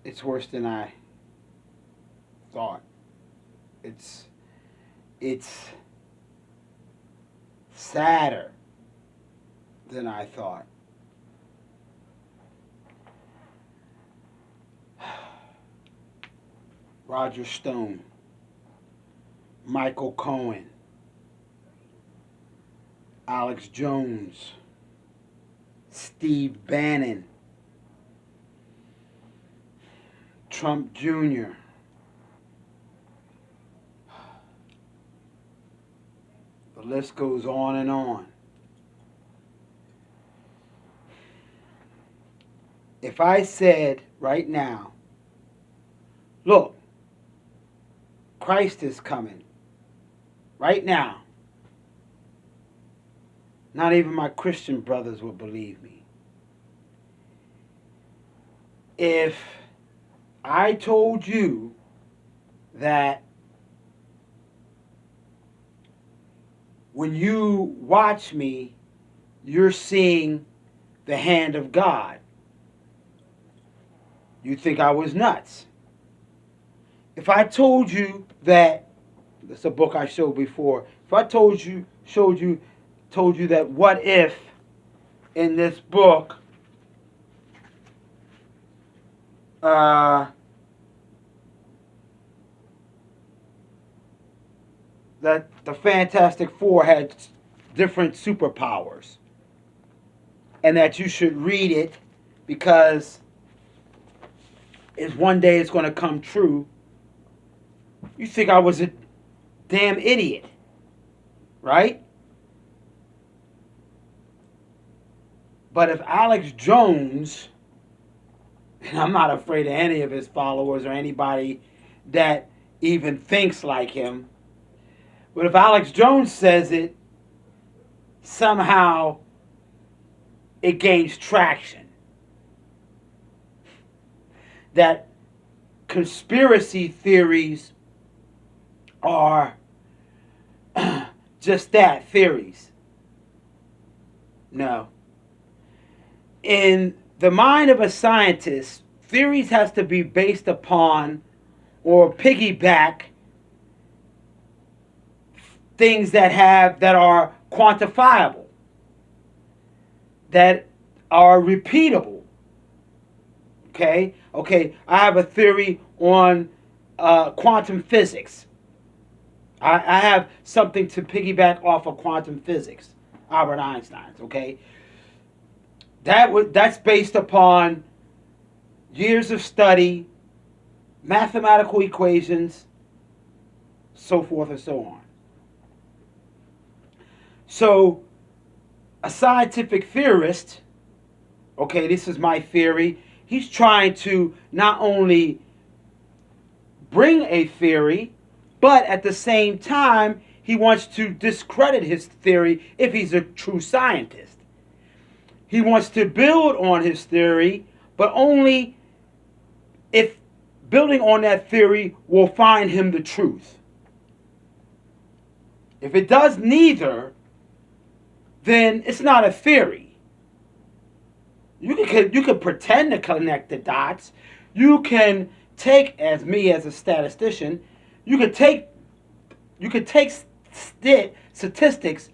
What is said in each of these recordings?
It's worse than I thought. It's it's sadder than I thought. Roger Stone, Michael Cohen, Alex Jones, Steve Bannon, Trump Jr. The list goes on and on. If I said right now, look, Christ is coming right now, not even my Christian brothers would believe me. If I told you that when you watch me, you're seeing the hand of God, you think I was nuts. If I told you that, that's a book I showed before. If I told you that what if in this book, that the Fantastic Four had different superpowers, and that you should read it because one day it's going to come true, you think I was a damn idiot, right? But if Alex Jones, and I'm not afraid of any of his followers or anybody that even thinks like him, but if Alex Jones says it, somehow it gains traction. That conspiracy theories are just that, theories. No. In the mind of a scientist, theories has to be based upon or piggyback things that are quantifiable, that are repeatable. Okay, I have a theory on quantum physics. I have something to piggyback off of quantum physics, Albert Einstein's. Okay, that's based upon years of study, mathematical equations, so forth and so on. So, a scientific theorist, okay, this is my theory, he's trying to not only bring a theory, but at the same time, he wants to discredit his theory if he's a true scientist. He wants to build on his theory, but only if building on that theory will find him the truth. If it does neither, then it's not a theory. You can pretend to connect the dots. You can take, as me as a statistician, you could take statistics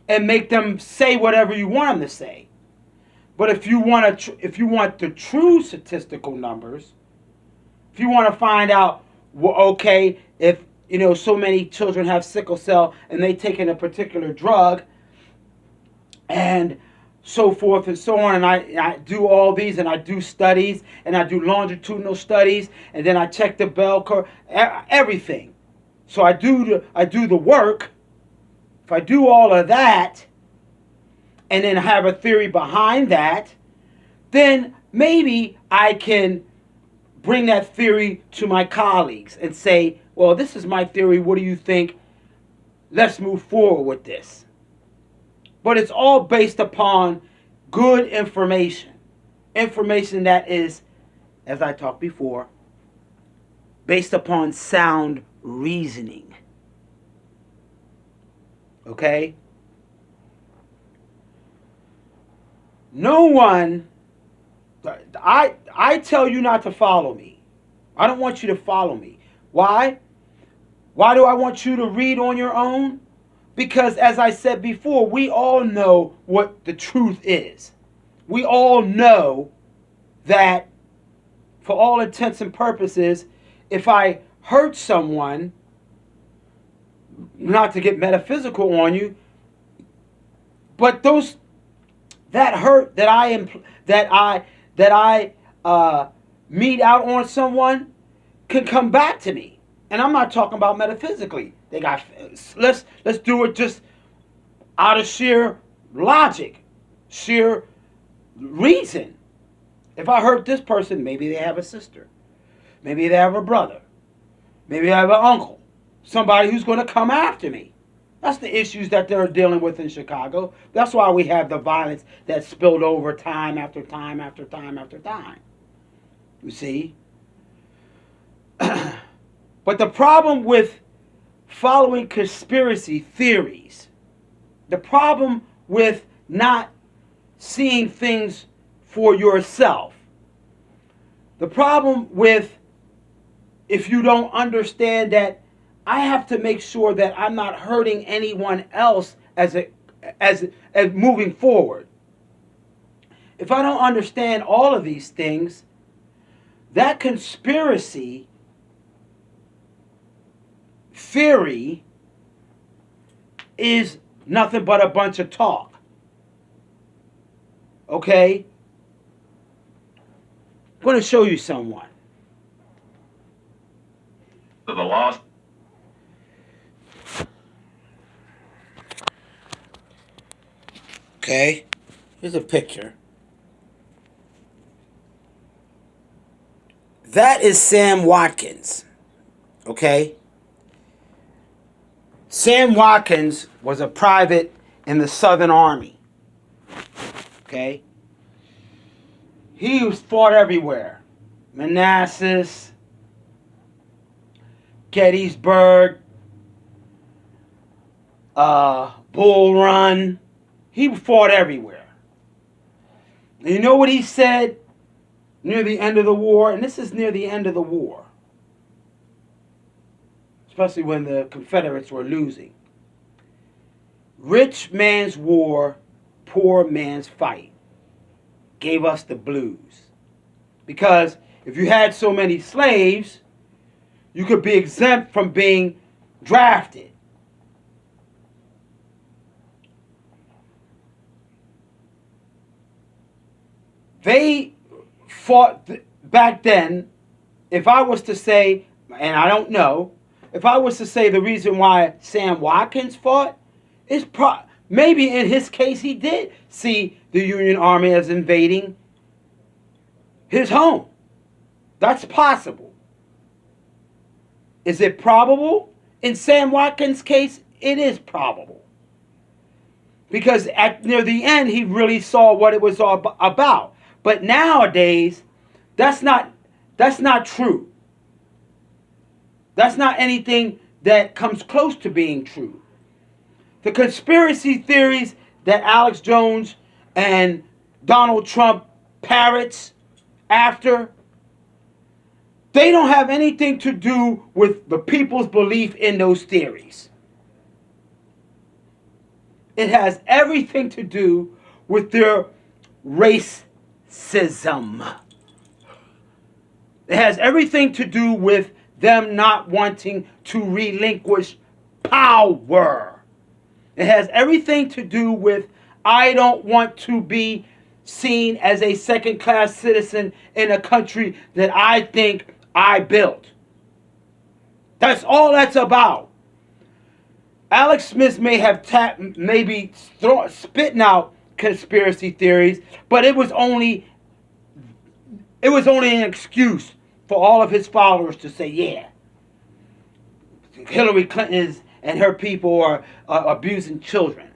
and make them say whatever you want them to say. But if you want the true statistical numbers, if you want to find out, well, okay, if so many children have sickle cell and they take in a particular drug, and so forth and so on, and I do all these, and I do studies, and I do longitudinal studies, and then I check the bell curve, everything. So I do the work. If I do all of that, and then have a theory behind that, then maybe I can bring that theory to my colleagues and say, well, this is my theory. What do you think? Let's move forward with this. But it's all based upon good information. Information that is, as I talked before, based upon sound reasoning. Okay? No one I tell you not to follow me. I don't want you to follow me. Why? Why do I want you to read on your own? Because as I said before, we all know what the truth is. We all know that for all intents and purposes, if I hurt someone, not to get metaphysical on you, but that hurt that I mete out on someone can come back to me. And I'm not talking about metaphysically. Let's do it just out of sheer logic, sheer reason. If I hurt this person, maybe they have a sister, maybe they have a brother, maybe they have an uncle, somebody who's going to come after me. That's the issues that they're dealing with in Chicago. That's why we have the violence that spilled over time after time after time after time. You see? But the problem with following conspiracy theories, the problem with not seeing things for yourself, the problem with if you don't understand that I have to make sure that I'm not hurting anyone else as moving forward. If I don't understand all of these things, that conspiracy theory is nothing but a bunch of talk. Okay? I'm going to show you someone. The lost. Okay? Here's a picture. That is Sam Watkins. Okay? Sam Watkins was a private in the Southern Army. Okay? He was fought everywhere. Manassas, Gettysburg, Bull Run. He fought everywhere. And you know what he said near the end of the war? And this is near the end of the war. Especially when the Confederates were losing. Rich man's war, poor man's fight. Gave us the blues. Because if you had so many slaves, you could be exempt from being drafted. They fought back then. If I was to say, and I don't know, if I was to say the reason why Sam Watkins fought, is maybe in his case he did see the Union Army as invading his home. That's possible. Is it probable? In Sam Watkins' case, it is probable. Because near the end, he really saw what it was all about. But nowadays, that's not true. That's not anything that comes close to being true. The conspiracy theories that Alex Jones and Donald Trump parrots after, they don't have anything to do with the people's belief in those theories. It has everything to do with their racism. It has everything to do with them not wanting to relinquish power. It has everything to do with I don't want to be seen as a second-class citizen in a country that I think I built. That's all that's about. Alex Smith may have spitting out conspiracy theories, but it was only an excuse for all of his followers to say, yeah, Hillary Clinton and her people are abusing children.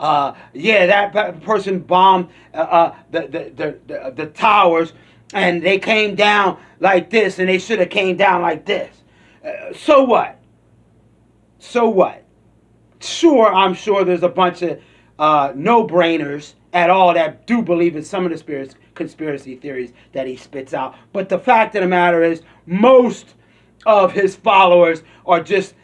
Yeah, that person bombed the towers, and they came down like this, and they should have came down like this. So what? So what? Sure, I'm sure there's a bunch of no-brainers at all that do believe in some of the conspiracy theories that he spits out. But the fact of the matter is, most of his followers are just,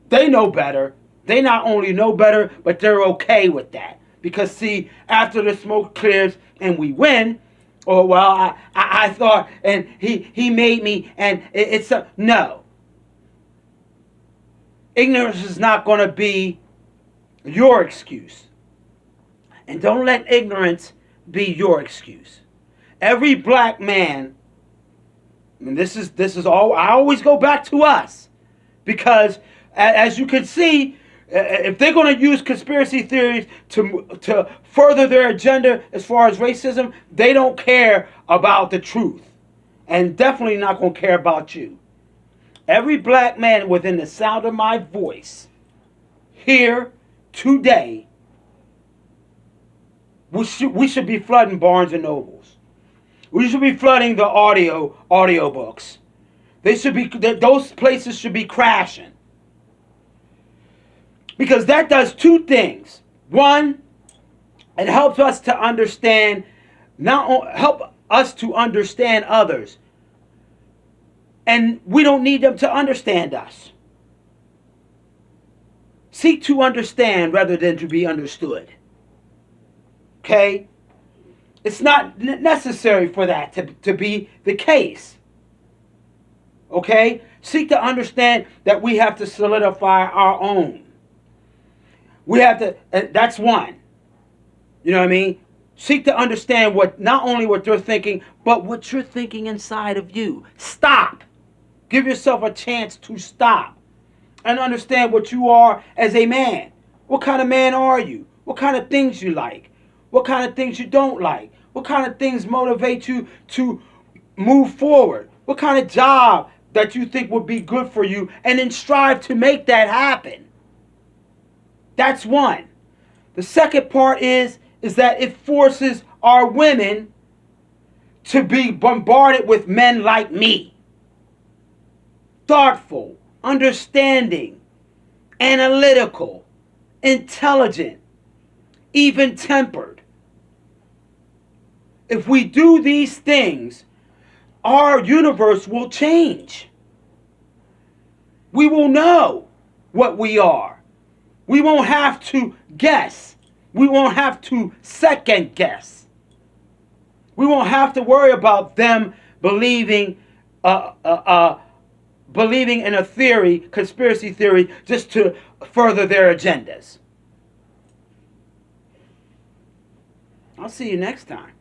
they know better. They not only know better, but they're okay with that. Because see, after the smoke clears and we win, or well, I thought, and he made me, and it's a, no. Ignorance is not going to be your excuse. And don't let ignorance be your excuse. Every black man, and this is all, I always go back to us. Because as you can see, if they're going to use conspiracy theories to further their agenda as far as racism, they don't care about the truth. And definitely not going to care about you. Every black man within the sound of my voice here today, we should be flooding Barnes and Nobles. We should be flooding the audio books. Those places should be crashing. Because that does two things. One, it helps us to understand, help us to understand others. And we don't need them to understand us. Seek to understand rather than to be understood. Okay? It's not necessary for that to be the case. Okay? Seek to understand that we have to solidify our own. We have to, that's one. You know what I mean? Seek to understand not only what they're thinking, but what you're thinking inside of you. Stop. Give yourself a chance to stop and understand what you are as a man. What kind of man are you? What kind of things you like? What kind of things you don't like? What kind of things motivate you to move forward? What kind of job that you think would be good for you, and then strive to make that happen. That's one. The second part is that it forces our women to be bombarded with men like me. Thoughtful, understanding, analytical, intelligent, even-tempered. If we do these things, our universe will change. We will know what we are. We won't have to guess. We won't have to second guess. We won't have to worry about them believing in a theory, conspiracy theory, just to further their agendas. I'll see you next time.